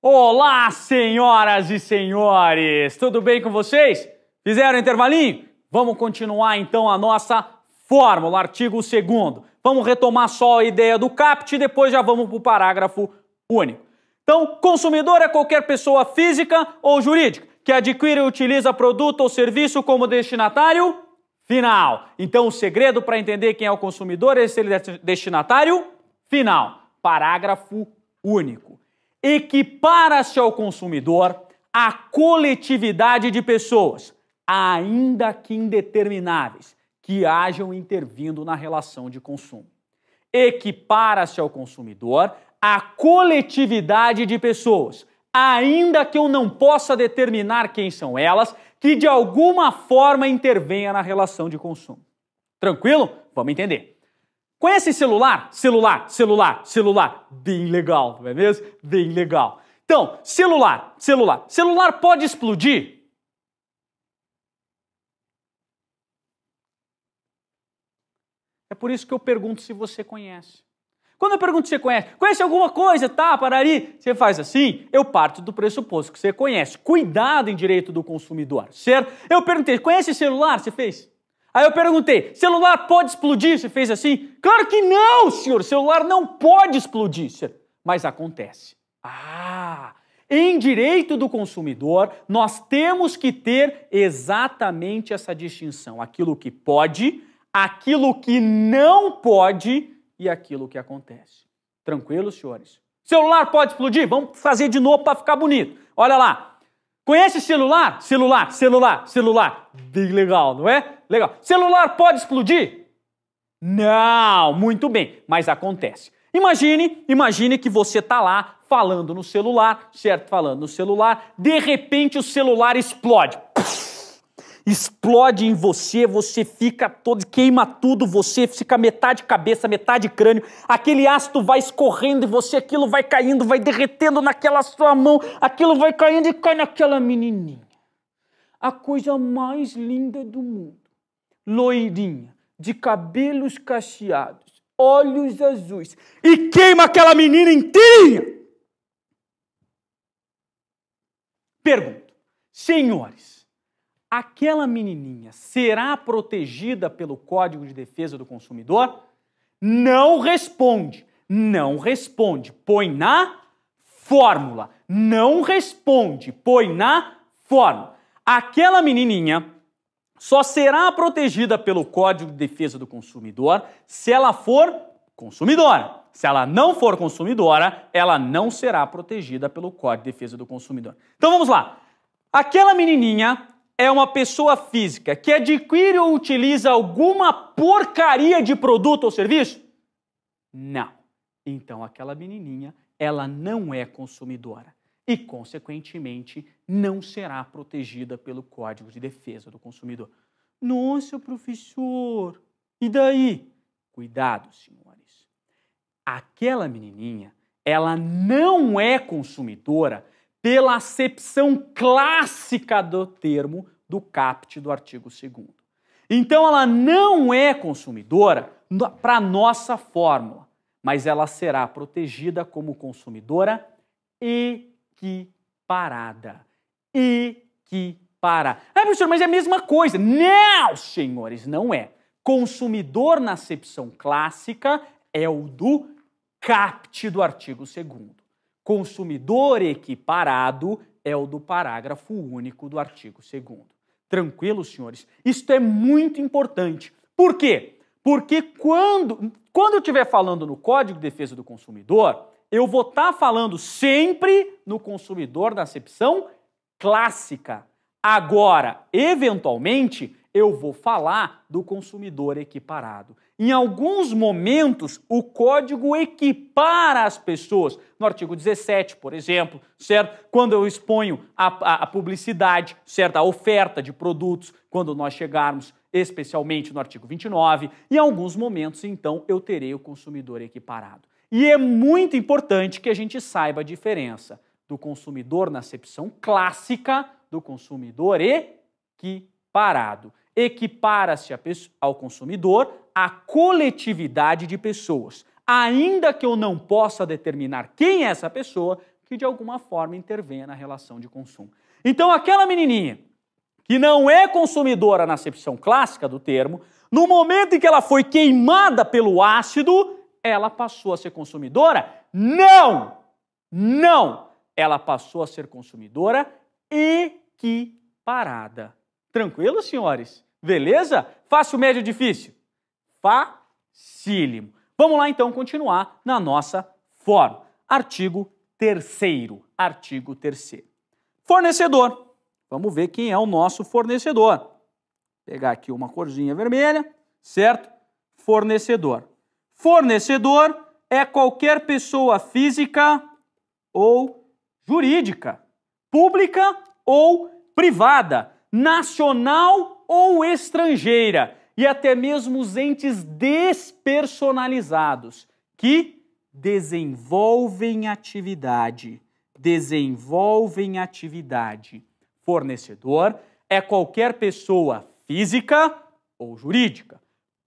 Olá, senhoras e senhores! Tudo bem com vocês? Fizeram intervalinho? Vamos continuar então a nossa fórmula, artigo 2º. Vamos retomar só a ideia do CAPT e depois já vamos para o parágrafo único. Então, consumidor é qualquer pessoa física ou jurídica que adquire e utiliza produto ou serviço como destinatário final. Então, o segredo para entender quem é o consumidor é ser destinatário final. Parágrafo único. Equipara-se ao consumidor a coletividade de pessoas, ainda que indetermináveis, que hajam intervindo na relação de consumo. Equipara-se ao consumidor a coletividade de pessoas, ainda que eu não possa determinar quem são elas, que de alguma forma intervenha na relação de consumo. Tranquilo? Vamos entender. Conhece celular? Celular. Bem legal, não é mesmo? Bem legal. Então, celular. Celular pode explodir? É por isso que eu pergunto se você conhece. Quando eu pergunto se você conhece alguma coisa, tá, parari? Você faz assim, eu parto do pressuposto que você conhece. Cuidado em direito do consumidor, certo? Eu perguntei, conhece celular? Você fez? Aí eu perguntei, celular pode explodir? Você fez assim? Claro que não, senhor, celular não pode explodir, senhor. Mas acontece. Em direito do consumidor, nós temos que ter exatamente essa distinção. Aquilo que pode, aquilo que não pode e aquilo que acontece. Tranquilo, senhores? Celular pode explodir? Vamos fazer de novo para ficar bonito. Olha lá. Conhece celular? Celular. Bem legal, não é? Legal. Celular pode explodir? Não, muito bem, mas acontece. Imagine que você está lá falando no celular, certo? Falando no celular, de repente o celular explode. Explode em você, você fica todo, queima tudo, você fica metade cabeça, metade crânio, aquele ácido vai escorrendo e você, aquilo vai caindo, vai derretendo naquela sua mão, aquilo vai caindo e cai naquela menininha. A coisa mais linda do mundo, loirinha, de cabelos cacheados, olhos azuis, e queima aquela menina inteirinha. Pergunto, senhores, aquela menininha será protegida pelo Código de Defesa do Consumidor? Não responde. Põe na fórmula. Não responde. Põe na fórmula. Aquela menininha só será protegida pelo Código de Defesa do Consumidor se ela for consumidora. Se ela não for consumidora, ela não será protegida pelo Código de Defesa do Consumidor. Então vamos lá. Aquela menininha é uma pessoa física que adquire ou utiliza alguma porcaria de produto ou serviço? Não. Então, aquela menininha, ela não é consumidora e, consequentemente, não será protegida pelo Código de Defesa do Consumidor. Nossa, professor, e daí? Cuidado, senhores. Aquela menininha, ela não é consumidora pela acepção clássica do termo do CAPT do artigo 2º. Então, ela não é consumidora para a nossa fórmula, mas ela será protegida como consumidora equiparada. Professor, mas é a mesma coisa. Não, senhores, não é. Consumidor na acepção clássica é o do CAPT do artigo 2º. Consumidor equiparado é o do parágrafo único do artigo 2º. Tranquilo, senhores? Isto é muito importante. Por quê? Porque quando eu estiver falando no Código de Defesa do Consumidor, eu vou estar falando sempre no consumidor da acepção clássica. Agora, eventualmente, eu vou falar do consumidor equiparado. Em alguns momentos, o código equipara as pessoas. No artigo 17, por exemplo, certo? Quando eu exponho a publicidade, certo? A oferta de produtos, quando nós chegarmos especialmente no artigo 29, em alguns momentos, então, eu terei o consumidor equiparado. E é muito importante que a gente saiba a diferença do consumidor na acepção clássica do consumidor equiparado. Equipara-se ao consumidor a coletividade de pessoas. Ainda que eu não possa determinar quem é essa pessoa, que de alguma forma intervenha na relação de consumo. Então, aquela menininha que não é consumidora na acepção clássica do termo, no momento em que ela foi queimada pelo ácido, ela passou a ser consumidora? Não! Não! Ela passou a ser consumidora equiparada. Tranquilo, senhores? Beleza? Fácil, médio, difícil? Facílimo. Vamos lá, então, continuar na nossa forma. Artigo 3º. Artigo 3º. Fornecedor. Vamos ver quem é o nosso fornecedor. Vou pegar aqui uma corzinha vermelha, certo? Fornecedor. Fornecedor é qualquer pessoa física ou jurídica, pública ou privada, nacional ou estrangeira, e até mesmo os entes despersonalizados que desenvolvem atividade. Fornecedor é qualquer pessoa física ou jurídica,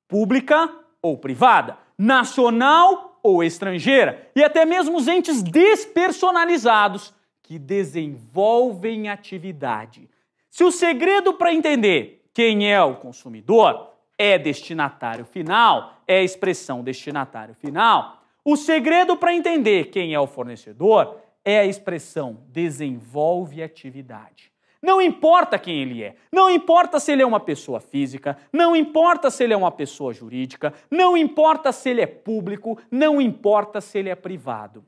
pública ou privada, nacional ou estrangeira, e até mesmo os entes despersonalizados que desenvolvem atividade. Se o segredo para entender quem é o consumidor é destinatário final, é a expressão destinatário final, o segredo para entender quem é o fornecedor é a expressão desenvolve atividade. Não importa quem ele é, não importa se ele é uma pessoa física, não importa se ele é uma pessoa jurídica, não importa se ele é público, não importa se ele é privado.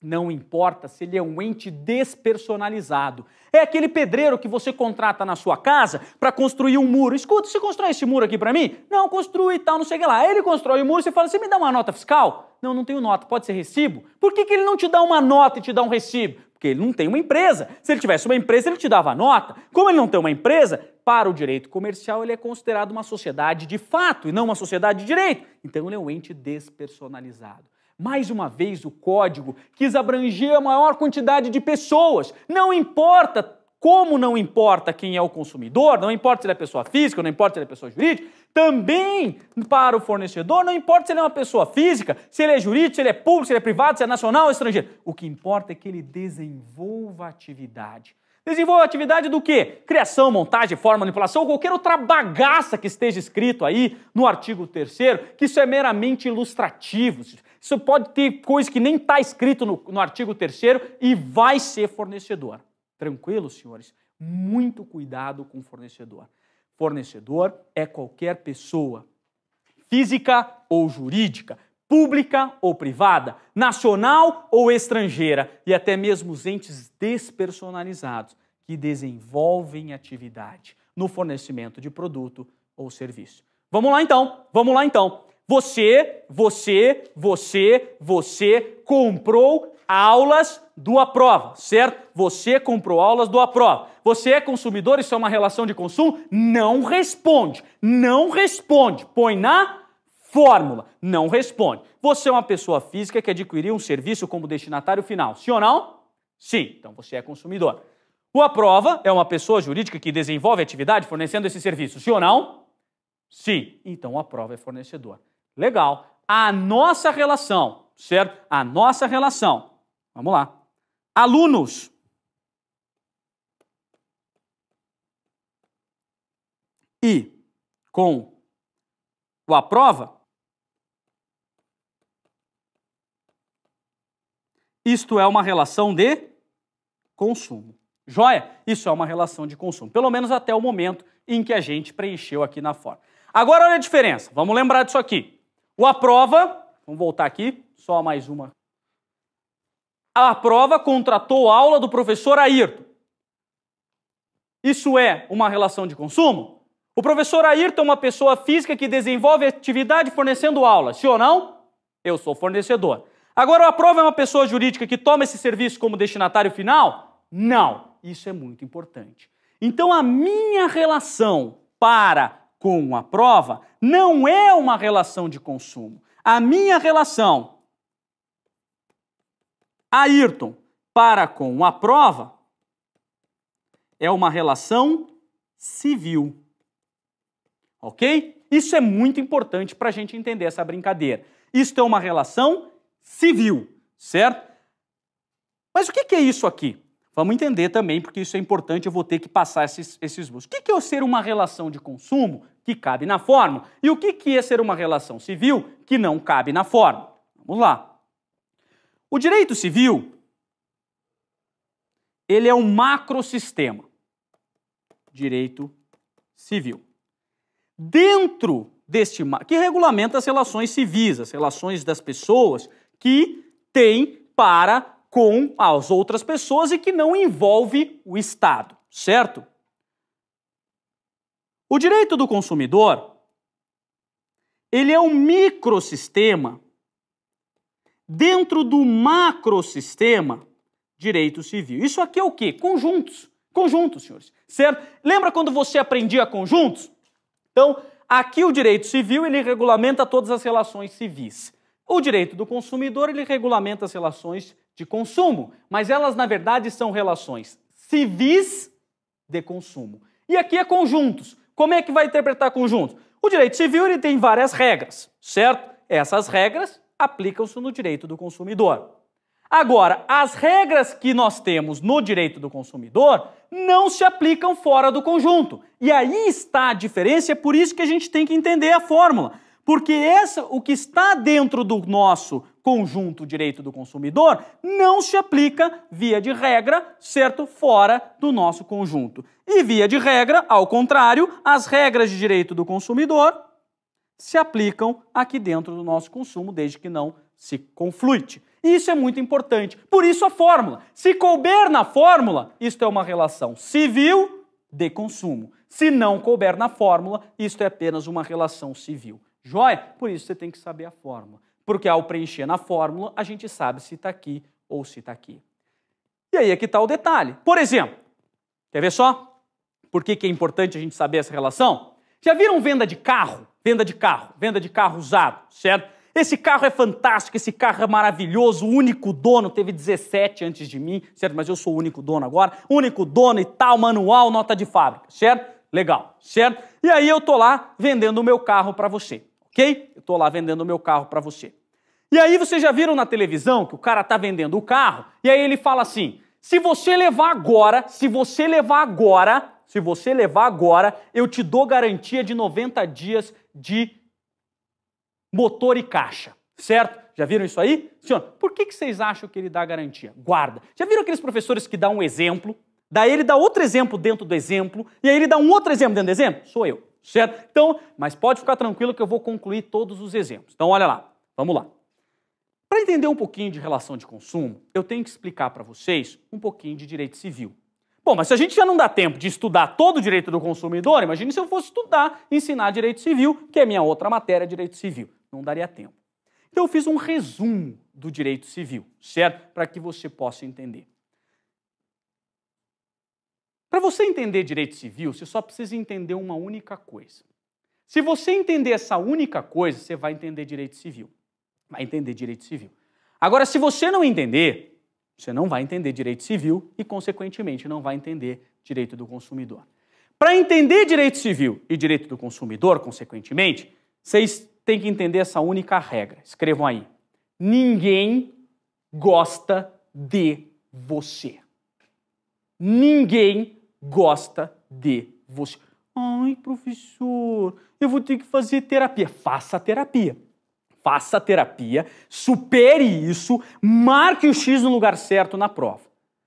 Não importa se ele é um ente despersonalizado. É aquele pedreiro que você contrata na sua casa para construir um muro. Escuta, você constrói esse muro aqui para mim? Não, construi e tal, não sei o que lá. Aí ele constrói o muro e você fala, você me dá uma nota fiscal? Não, não tenho nota, pode ser recibo? Por que ele não te dá uma nota e te dá um recibo? Porque ele não tem uma empresa. Se ele tivesse uma empresa, ele te dava a nota. Como ele não tem uma empresa, para o direito comercial ele é considerado uma sociedade de fato e não uma sociedade de direito. Então ele é um ente despersonalizado. Mais uma vez, o código quis abranger a maior quantidade de pessoas. Não importa como não importa quem é o consumidor, não importa se ele é pessoa física, não importa se ele é pessoa jurídica, também para o fornecedor não importa se ele é uma pessoa física, se ele é jurídico, se ele é público, se ele é privado, se é nacional ou estrangeiro. O que importa é que ele desenvolva atividade. Desenvolva atividade do quê? Criação, montagem, forma, manipulação, ou qualquer outra bagaça que esteja escrito aí no artigo 3º, que isso é meramente ilustrativo. Isso pode ter coisa que nem está escrito no artigo 3º e vai ser fornecedor. Tranquilo, senhores? Muito cuidado com o fornecedor. Fornecedor é qualquer pessoa, física ou jurídica, pública ou privada, nacional ou estrangeira, e até mesmo os entes despersonalizados que desenvolvem atividade no fornecimento de produto ou serviço. Vamos lá então. Você comprou aulas do Aprova, certo? Você comprou aulas do Aprova. Você é consumidor, isso é uma relação de consumo? Não responde. Põe na fórmula. Não responde. Você é uma pessoa física que adquiriu um serviço como destinatário final. Sim ou não? Sim. Então você é consumidor. O Aprova é uma pessoa jurídica que desenvolve atividade fornecendo esse serviço. Sim ou não? Sim. Então o Aprova é fornecedor. Legal. A nossa relação, certo? A nossa relação. Vamos lá. Alunos. E com o Aprova, isto é uma relação de consumo. Joia? Isso é uma relação de consumo. Pelo menos até o momento em que a gente preencheu aqui na forma. Agora olha a diferença. Vamos lembrar disso aqui. O Aprova, vamos voltar aqui, só mais uma. A Aprova contratou a aula do professor Ayrton. Isso é uma relação de consumo? O professor Ayrton é uma pessoa física que desenvolve atividade fornecendo aula. Sim ou não? Eu sou fornecedor. Agora, o Aprova é uma pessoa jurídica que toma esse serviço como destinatário final? Não. Isso é muito importante. Então, a minha relação para com o Aprova não é uma relação de consumo. A minha relação Ayrton para com o Aprova é uma relação civil. Ok? Isso é muito importante para a gente entender essa brincadeira. Isto é uma relação civil, certo? Mas o que é isso aqui? Vamos entender também, porque isso é importante, eu vou ter que passar esses esboços. O que é ser uma relação de consumo que cabe na fórmula? E o que é ser uma relação civil que não cabe na fórmula? Vamos lá. O direito civil, ele é um macrosistema. Direito civil. Dentro deste que regulamenta as relações civis, as relações das pessoas que têm para com as outras pessoas e que não envolve o Estado, certo? O direito do consumidor, ele é um microsistema dentro do macrosistema direito civil. Isso aqui é o quê? Conjuntos. Conjuntos, senhores. Certo? Lembra quando você aprendia conjuntos? Então, aqui o direito civil, ele regulamenta todas as relações civis. O direito do consumidor, ele regulamenta as relações de consumo, mas elas, na verdade, são relações civis de consumo. E aqui é conjuntos. Como é que vai interpretar conjuntos? O direito civil, ele tem várias regras, certo? Essas regras aplicam-se no direito do consumidor. Agora, as regras que nós temos no direito do consumidor não se aplicam fora do conjunto. E aí está a diferença, é por isso que a gente tem que entender a fórmula. Porque o que está dentro do nosso conjunto direito do consumidor não se aplica, via de regra, certo? Fora do nosso conjunto. E via de regra, ao contrário, as regras de direito do consumidor se aplicam aqui dentro do nosso consumo, desde que não se conflute. Isso é muito importante. Por isso a fórmula. Se couber na fórmula, isto é uma relação civil de consumo. Se não couber na fórmula, isto é apenas uma relação civil. Joia? Por isso você tem que saber a fórmula. Porque ao preencher na fórmula, a gente sabe se está aqui ou se está aqui. E aí é que está o detalhe. Por exemplo, quer ver só? Por que é importante a gente saber essa relação? Já viram venda de carro? Venda de carro usado, certo? Esse carro é fantástico, esse carro é maravilhoso, o único dono, teve 17 antes de mim, certo? Mas eu sou o único dono agora, único dono e tal, manual, nota de fábrica, certo? Legal, certo? E aí eu tô lá vendendo o meu carro para você, ok? Eu tô lá vendendo o meu carro para você. E aí vocês já viram na televisão que o cara tá vendendo o carro, e aí ele fala assim, se você levar agora, eu te dou garantia de 90 dias de motor e caixa, certo? Já viram isso aí? Senhor, por que vocês acham que ele dá garantia? Guarda. Já viram aqueles professores que dão um exemplo, daí ele dá outro exemplo dentro do exemplo, e aí ele dá um outro exemplo dentro do exemplo? Sou eu, certo? Então, mas pode ficar tranquilo que eu vou concluir todos os exemplos. Então, olha lá, vamos lá. Para entender um pouquinho de relação de consumo, eu tenho que explicar para vocês um pouquinho de direito civil. Bom, mas se a gente já não dá tempo de estudar todo o direito do consumidor, imagine se eu fosse ensinar direito civil, que é minha outra matéria, direito civil. Não daria tempo. Então eu fiz um resumo do direito civil, certo? Para que você possa entender. Para você entender direito civil, você só precisa entender uma única coisa. Se você entender essa única coisa, você vai entender direito civil. Vai entender direito civil. Agora, se você não entender, você não vai entender direito civil e, consequentemente, não vai entender direito do consumidor. Para entender direito civil e direito do consumidor, consequentemente, vocês têm que entender essa única regra. Escrevam aí. Ninguém gosta de você. Ninguém gosta de você. Ai, professor, eu vou ter que fazer terapia. Faça terapia. Faça terapia, supere isso, marque o X no lugar certo na prova.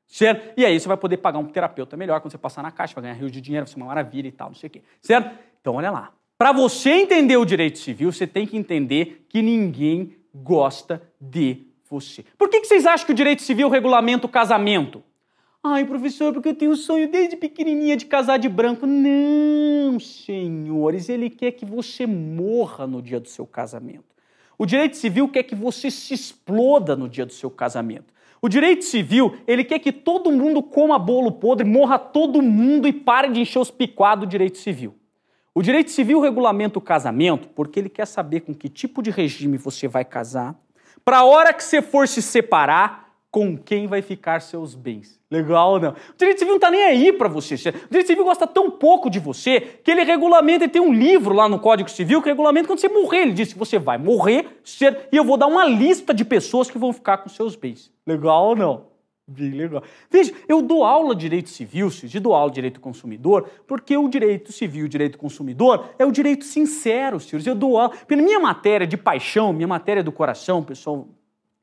Certo? E aí você vai poder pagar um terapeuta melhor quando você passar na caixa, vai ganhar rios de dinheiro, vai ser uma maravilha e tal, não sei o quê. Certo? Então, olha lá. Para você entender o direito civil, você tem que entender que ninguém gosta de você. Por que vocês acham que o direito civil regulamenta o casamento? Ai, professor, porque eu tenho um sonho desde pequenininha de casar de branco. Não, senhores, ele quer que você morra no dia do seu casamento. O direito civil quer que você se exploda no dia do seu casamento. O direito civil, ele quer que todo mundo coma bolo podre, morra todo mundo e pare de encher os picuados do direito civil. O direito civil regulamenta o casamento porque ele quer saber com que tipo de regime você vai casar, para a hora que você for se separar, com quem vai ficar seus bens. Legal, não? O direito civil não está nem aí para você. O direito civil gosta tão pouco de você que ele regulamenta, e tem um livro lá no Código Civil que regulamenta quando você morrer. Ele diz que você vai morrer e eu vou dar uma lista de pessoas que vão ficar com seus bens. Legal ou não? Bem legal. Veja, eu dou aula de direito civil, eu dou aula de direito do consumidor, porque o direito civil e o direito do consumidor é o direito sincero, senhores. Eu dou aula. Pela minha matéria de paixão, minha matéria do coração, pessoal,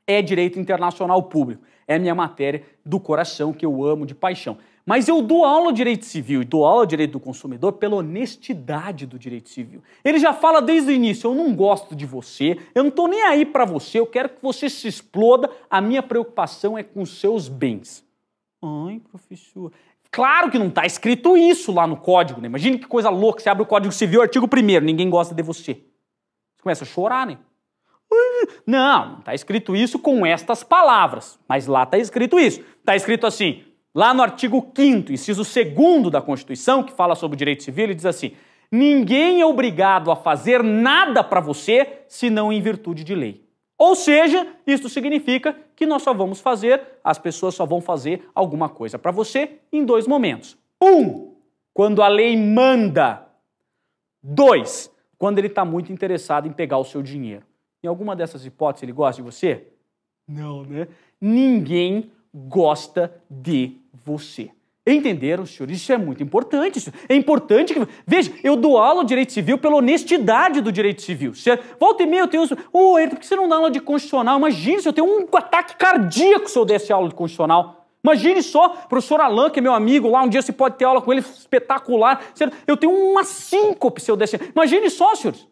é direito internacional público. É a minha matéria do coração que eu amo de paixão. Mas eu dou aula de direito civil e dou aula de direito do consumidor pela honestidade do direito civil. Ele já fala desde o início, eu não gosto de você, eu não estou nem aí para você, eu quero que você se exploda, a minha preocupação é com os seus bens. Ai, professor... Claro que não está escrito isso lá no código, né? Imagina que coisa louca, você abre o Código Civil, artigo 1º, ninguém gosta de você. Você começa a chorar, né? Não está escrito isso com estas palavras, mas lá está escrito isso. Está escrito assim... Lá no artigo 5º, inciso 2º da Constituição, que fala sobre o direito civil, ele diz assim: ninguém é obrigado a fazer nada para você, senão em virtude de lei. Ou seja, isso significa que nós só vamos fazer, as pessoas só vão fazer alguma coisa para você em 2 momentos. 1, quando a lei manda. 2, quando ele está muito interessado em pegar o seu dinheiro. Em alguma dessas hipóteses ele gosta de você? Não, né? Ninguém gosta de você. Entenderam, senhores? Isso é muito importante. É importante que... Veja, eu dou aula de direito civil pela honestidade do direito civil. Volta e meia eu tenho... Por que você não dá aula de constitucional? Imagine se eu tenho um ataque cardíaco se eu desse aula de constitucional. Imagine só, professor Alain, que é meu amigo lá, um dia você pode ter aula com ele, espetacular. Eu tenho uma síncope se eu desse... Imagine só, senhores.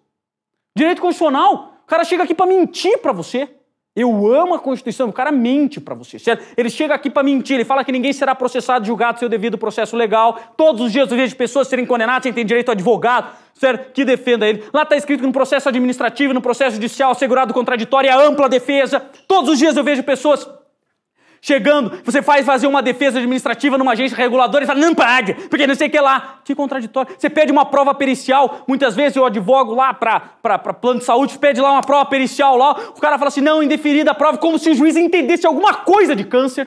Direito constitucional. O cara chega aqui para mentir para você. Eu amo a Constituição, o cara mente para você, certo? Ele chega aqui para mentir, ele fala que ninguém será processado, julgado sem o devido processo legal. Todos os dias eu vejo pessoas serem condenadas sem ter direito a advogado, certo? Que defenda ele. Lá está escrito que no processo administrativo e no processo judicial assegurado contraditório é ampla defesa. Todos os dias eu vejo pessoas chegando, você fazer uma defesa administrativa numa agência reguladora e fala, não pode, porque não sei o que lá. Que contraditório. Você pede uma prova pericial, muitas vezes eu advogo lá para plano de saúde, pede lá uma prova pericial lá, o cara fala assim, não, indeferida a prova, como se o juiz entendesse alguma coisa de câncer.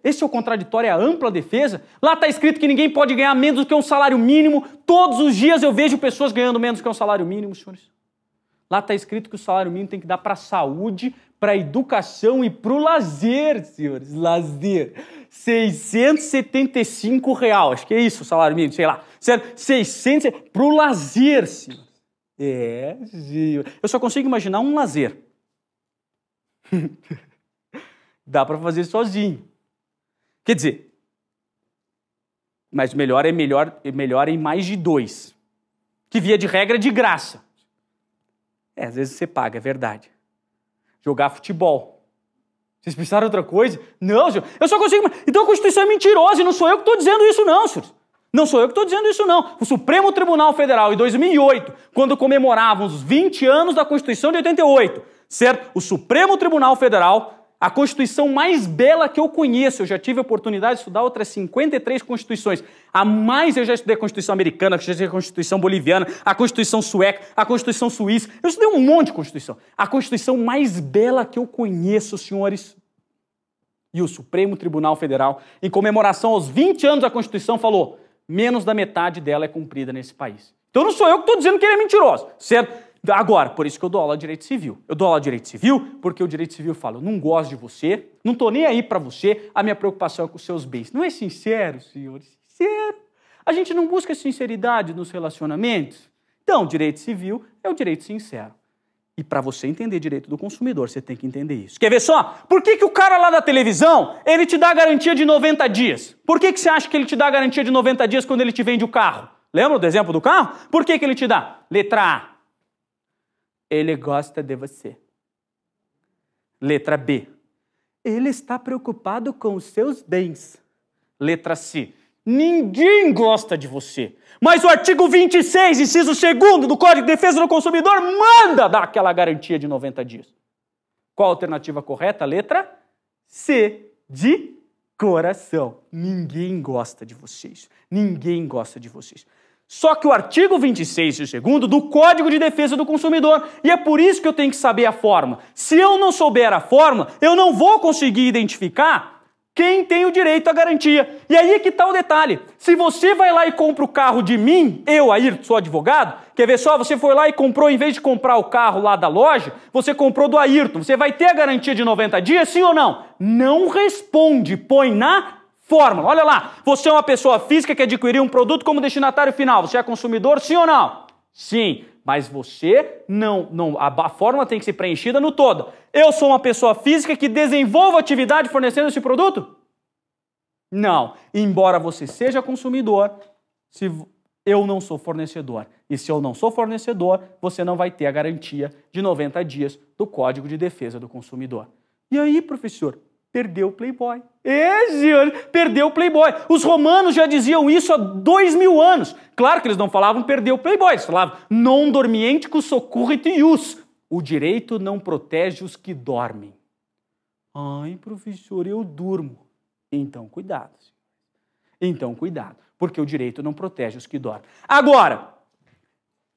Esse é o contraditório, é a ampla defesa. Lá está escrito que ninguém pode ganhar menos do que um salário mínimo. Todos os dias eu vejo pessoas ganhando menos do que um salário mínimo, senhores. Lá está escrito que o salário mínimo tem que dar para a saúde, para a educação e para o lazer, senhores. Lazer. R$675, acho que é isso o salário mínimo, sei lá. 600 para o lazer, senhores. Eu só consigo imaginar um lazer. Dá para fazer sozinho. Quer dizer, mas melhor é melhor em mais de 2. Que via de regra é de graça. Às vezes você paga, é verdade. Jogar futebol. Vocês pensaram outra coisa? Não, senhor. Eu só consigo... Então a Constituição é mentirosa e não sou eu que estou dizendo isso não, senhores. Não sou eu que estou dizendo isso não. O Supremo Tribunal Federal, em 2008, quando comemorávamos os 20 anos da Constituição de 88, certo? O Supremo Tribunal Federal, a Constituição mais bela que eu conheço, eu já tive a oportunidade de estudar outras 53 Constituições. A mais eu já estudei a Constituição americana, já estudei a Constituição boliviana, a Constituição sueca, a Constituição suíça. Eu estudei um monte de Constituição. A Constituição mais bela que eu conheço, senhores. E o Supremo Tribunal Federal, em comemoração aos 20 anos da Constituição, falou: menos da metade dela é cumprida nesse país. Então não sou eu que estou dizendo que ele é mentiroso, certo? Agora, por isso que eu dou aula de direito civil. Eu dou aula de direito civil porque o direito civil fala, eu não gosto de você, não estou nem aí para você, a minha preocupação é com os seus bens. Não é sincero, senhores? Sincero. A gente não busca sinceridade nos relacionamentos. Então, direito civil é o direito sincero. E para você entender direito do consumidor, você tem que entender isso. Quer ver só? Por que o cara lá da televisão, ele te dá garantia de 90 dias? Por que você acha que ele te dá garantia de 90 dias quando ele te vende o carro? Lembra do exemplo do carro? Por que ele te dá? Letra A. Ele gosta de você. Letra B. Ele está preocupado com os seus bens. Letra C. Ninguém gosta de você. Mas o artigo 26, inciso 2º do Código de Defesa do Consumidor manda dar aquela garantia de 90 dias. Qual a alternativa correta? Letra C, de coração. Ninguém gosta de vocês. Ninguém gosta de vocês. Só que o artigo 26, inciso 2º, do Código de Defesa do Consumidor, e é por isso que eu tenho que saber a forma. Se eu não souber a forma, eu não vou conseguir identificar Quem tem o direito à garantia. E aí é que está o detalhe. Se você vai lá e compra o carro de mim, eu, Ayrton, sou advogado, quer ver só? Você foi lá e comprou, em vez de comprar o carro lá da loja, você comprou do Ayrton. Você vai ter a garantia de 90 dias, sim ou não? Não responde, põe na fórmula. Olha lá, você é uma pessoa física que adquiriu um produto como destinatário final. Você é consumidor, sim ou não? Sim. Mas você não, a fórmula tem que ser preenchida no todo. Eu sou uma pessoa física que desenvolve atividade fornecendo esse produto? Não. Embora você seja consumidor, eu não sou fornecedor. E se eu não sou fornecedor, você não vai ter a garantia de 90 dias do Código de Defesa do Consumidor. E aí, professor? Perdeu o Playboy. Senhor, perdeu o Playboy. Os romanos já diziam isso há 2000 anos. Claro que eles não falavam perder o Playboy, eles falavam non dormienticus soccurrit ius. O direito não protege os que dormem. Ai, professor, eu durmo. Então, cuidado. Então, cuidado, porque o direito não protege os que dormem. Agora,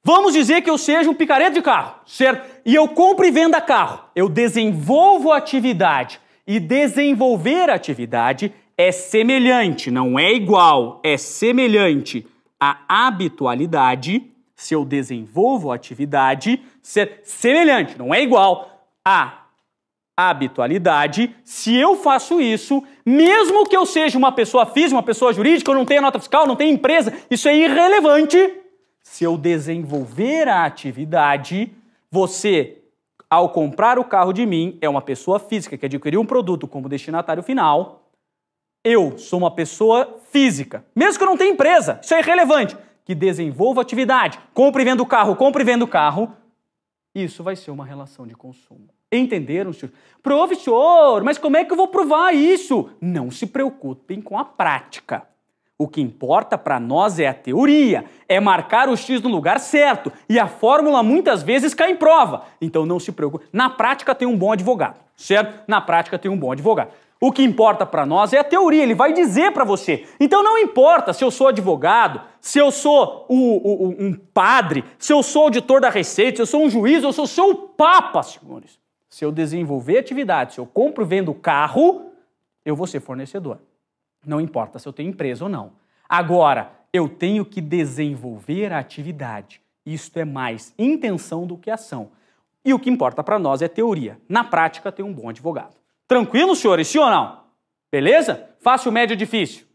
vamos dizer que eu seja um picareta de carro, certo? E eu compro e vendo carro. Eu desenvolvo atividade. E desenvolver atividade é semelhante, não é igual, é semelhante à habitualidade. Se eu desenvolvo atividade, semelhante, não é igual à habitualidade. Se eu faço isso, mesmo que eu seja uma pessoa física, uma pessoa jurídica, eu não tenha nota fiscal, não tenha empresa, isso é irrelevante. Se eu desenvolver a atividade, você, ao comprar o carro de mim, é uma pessoa física que adquiriu um produto como destinatário final. Eu sou uma pessoa física, mesmo que eu não tenha empresa, isso é irrelevante, que desenvolva atividade, compre e venda o carro, isso vai ser uma relação de consumo. Entenderam, senhor? Professor, mas como é que eu vou provar isso? Não se preocupem com a prática. O que importa para nós é a teoria, é marcar o X no lugar certo. E a fórmula muitas vezes cai em prova. Então não se preocupe. Na prática tem um bom advogado, certo? Na prática tem um bom advogado. O que importa para nós é a teoria, ele vai dizer para você. Então não importa se eu sou advogado, se eu sou um padre, se eu sou auditor da Receita, se eu sou um juiz, eu sou o Papa, senhores. Se eu desenvolver atividade, se eu compro e vendo carro, eu vou ser fornecedor. Não importa se eu tenho empresa ou não. Agora, eu tenho que desenvolver a atividade. Isto é mais intenção do que ação. E o que importa para nós é teoria. Na prática, tem um bom advogado. Tranquilo, senhores? Sim ou não? Beleza? Fácil, médio, difícil?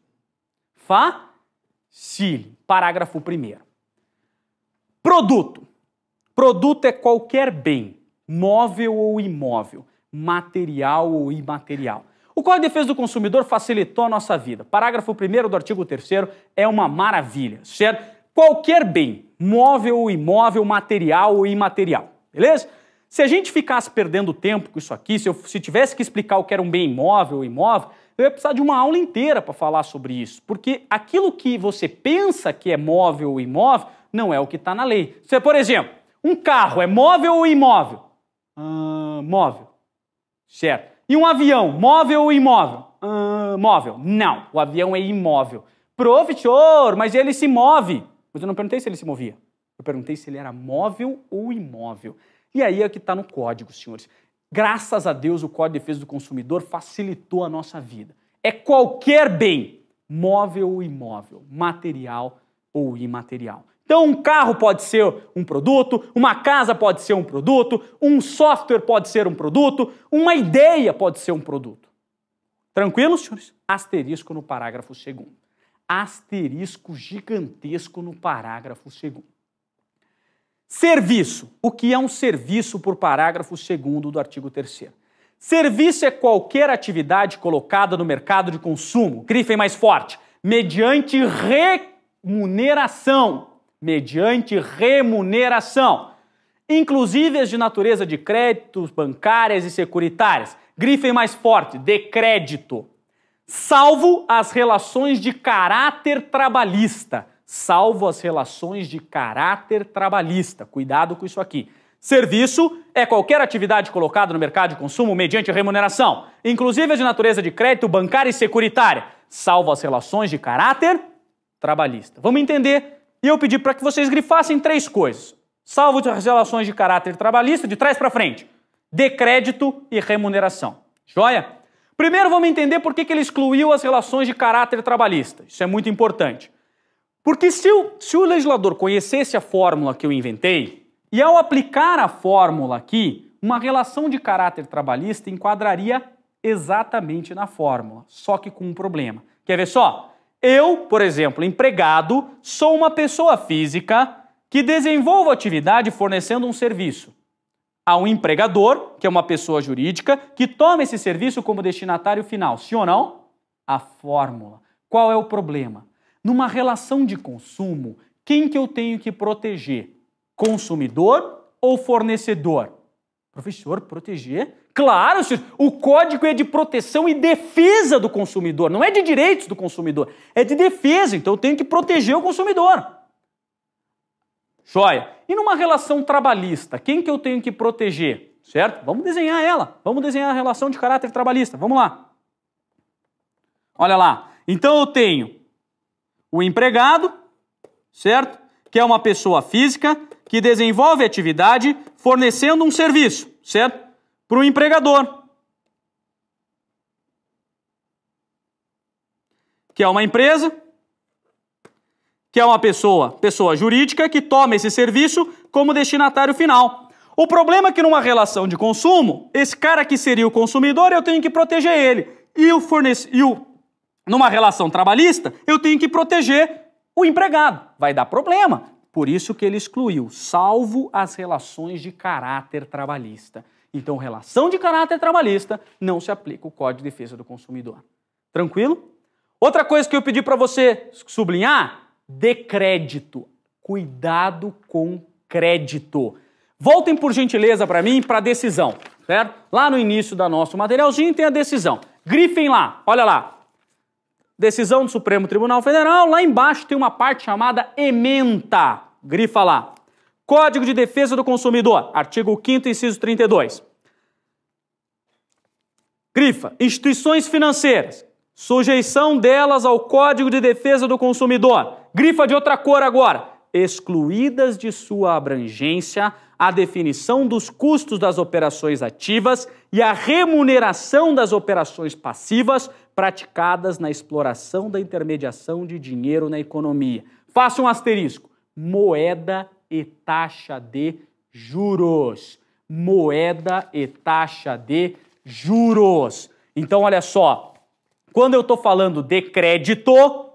Facile. Parágrafo 1º. Produto. Produto é qualquer bem, móvel ou imóvel, material ou imaterial. O Código de Defesa do Consumidor facilitou a nossa vida. Parágrafo 1º do artigo 3º é uma maravilha, certo? Qualquer bem, móvel ou imóvel, material ou imaterial, beleza? Se a gente ficasse perdendo tempo com isso aqui, se tivesse que explicar o que era um bem imóvel ou imóvel, eu ia precisar de uma aula inteira para falar sobre isso, porque aquilo que você pensa que é móvel ou imóvel não é o que está na lei. Se, por exemplo, um carro é móvel ou imóvel? Móvel, certo? E um avião, móvel ou imóvel? Móvel. Não, o avião é imóvel. Professor, mas ele se move. Mas eu não perguntei se ele se movia. Eu perguntei se ele era móvel ou imóvel. E aí é que está no código, senhores. Graças a Deus, o Código de Defesa do Consumidor facilitou a nossa vida. É qualquer bem, móvel ou imóvel, material ou imaterial. Então, um carro pode ser um produto, uma casa pode ser um produto, um software pode ser um produto, uma ideia pode ser um produto. Tranquilo, senhores? Asterisco no parágrafo 2º. Asterisco gigantesco no parágrafo 2º. Serviço. O que é um serviço por parágrafo 2º do artigo 3º? Serviço é qualquer atividade colocada no mercado de consumo, grifem mais forte, mediante remuneração. Mediante remuneração, inclusive as de natureza de créditos, bancárias e securitárias. Grifem mais forte, de crédito. Salvo as relações de caráter trabalhista. Salvo as relações de caráter trabalhista. Cuidado com isso aqui. Serviço é qualquer atividade colocada no mercado de consumo mediante remuneração, inclusive as de natureza de crédito, bancária e securitária. Salvo as relações de caráter trabalhista. Vamos entender? E eu pedi para que vocês grifassem 3 coisas. Salvo as relações de caráter trabalhista, de trás para frente. De crédito e remuneração. Joia? Primeiro vamos entender por que ele excluiu as relações de caráter trabalhista. Isso é muito importante. Porque se o legislador conhecesse a fórmula que eu inventei, e ao aplicar a fórmula aqui, uma relação de caráter trabalhista enquadraria exatamente na fórmula, só que com um problema. Quer ver só? Eu, por exemplo, empregado, sou uma pessoa física que desenvolvo atividade fornecendo um serviço. Há um empregador, que é uma pessoa jurídica, que toma esse serviço como destinatário final. Sim ou não? A fórmula. Qual é o problema? Numa relação de consumo, quem que eu tenho que proteger? Consumidor ou fornecedor? Professor, proteger? Claro, senhor. O código é de proteção e defesa do consumidor, não é de direitos do consumidor, é de defesa, então eu tenho que proteger o consumidor. Joia. E numa relação trabalhista, quem que eu tenho que proteger? Certo? Vamos desenhar ela. Vamos desenhar a relação de caráter trabalhista. Vamos lá. Olha lá. Então eu tenho o empregado, certo? Que é uma pessoa física que desenvolve atividade fornecendo um serviço, certo? Para o empregador, que é uma empresa, que é uma pessoa jurídica que toma esse serviço como destinatário final. O problema é que numa relação de consumo, esse cara que seria o consumidor, eu tenho que proteger ele. Numa relação trabalhista, eu tenho que proteger o empregado. Vai dar problema. Por isso que ele excluiu, salvo as relações de caráter trabalhista. Então, relação de caráter trabalhista, não se aplica o Código de Defesa do Consumidor. Tranquilo? Outra coisa que eu pedi para você sublinhar, decrédito. Cuidado com crédito. Voltem, por gentileza, para mim, para a decisão, certo? Lá no início do nosso materialzinho tem a decisão. Grifem lá, olha lá. Decisão do Supremo Tribunal Federal, lá embaixo tem uma parte chamada ementa. Grifa lá. Código de Defesa do Consumidor, artigo 5º, inciso 32. Grifa, instituições financeiras, sujeição delas ao Código de Defesa do Consumidor. Grifa de outra cor agora. Excluídas de sua abrangência a definição dos custos das operações ativas e a remuneração das operações passivas praticadas na exploração da intermediação de dinheiro na economia. Faça um asterisco. Moeda e taxa de juros. Moeda e taxa de juros. Então, olha só. Quando eu estou falando de crédito,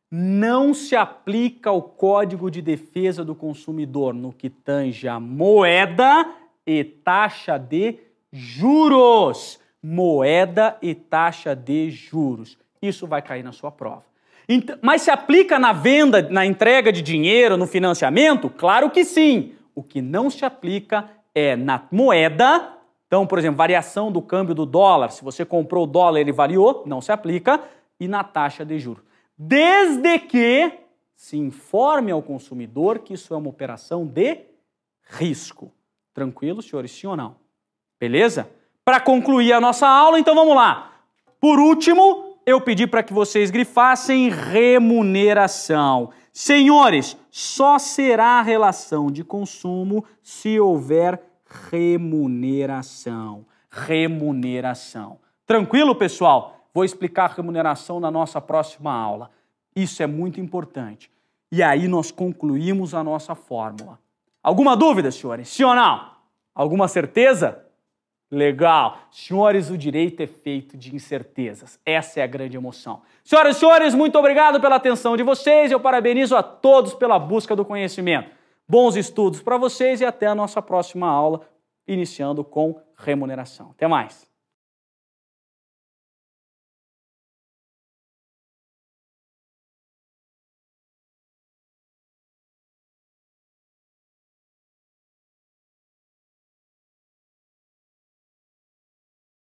não se aplica o Código de Defesa do Consumidor no que tange a moeda e taxa de juros. Moeda e taxa de juros. Isso vai cair na sua prova. Então, mas se aplica na venda, na entrega de dinheiro, no financiamento? Claro que sim. O que não se aplica é na moeda. Então, por exemplo, variação do câmbio do dólar. Se você comprou o dólar, ele variou, não se aplica. E na taxa de juros. Desde que se informe ao consumidor que isso é uma operação de risco. Tranquilo, senhores? Sim ou não? Beleza? Para concluir a nossa aula, então vamos lá. Por último, eu pedi para que vocês grifassem remuneração. Senhores, só será relação de consumo se houver remuneração. Remuneração. Tranquilo, pessoal? Vou explicar remuneração na nossa próxima aula. Isso é muito importante. E aí nós concluímos a nossa fórmula. Alguma dúvida, senhores? Sim ou não? Alguma certeza? Legal. Senhores, o direito é feito de incertezas. Essa é a grande emoção. Senhoras e senhores, muito obrigado pela atenção de vocês. Eu parabenizo a todos pela busca do conhecimento. Bons estudos para vocês e até a nossa próxima aula, iniciando com remuneração. Até mais.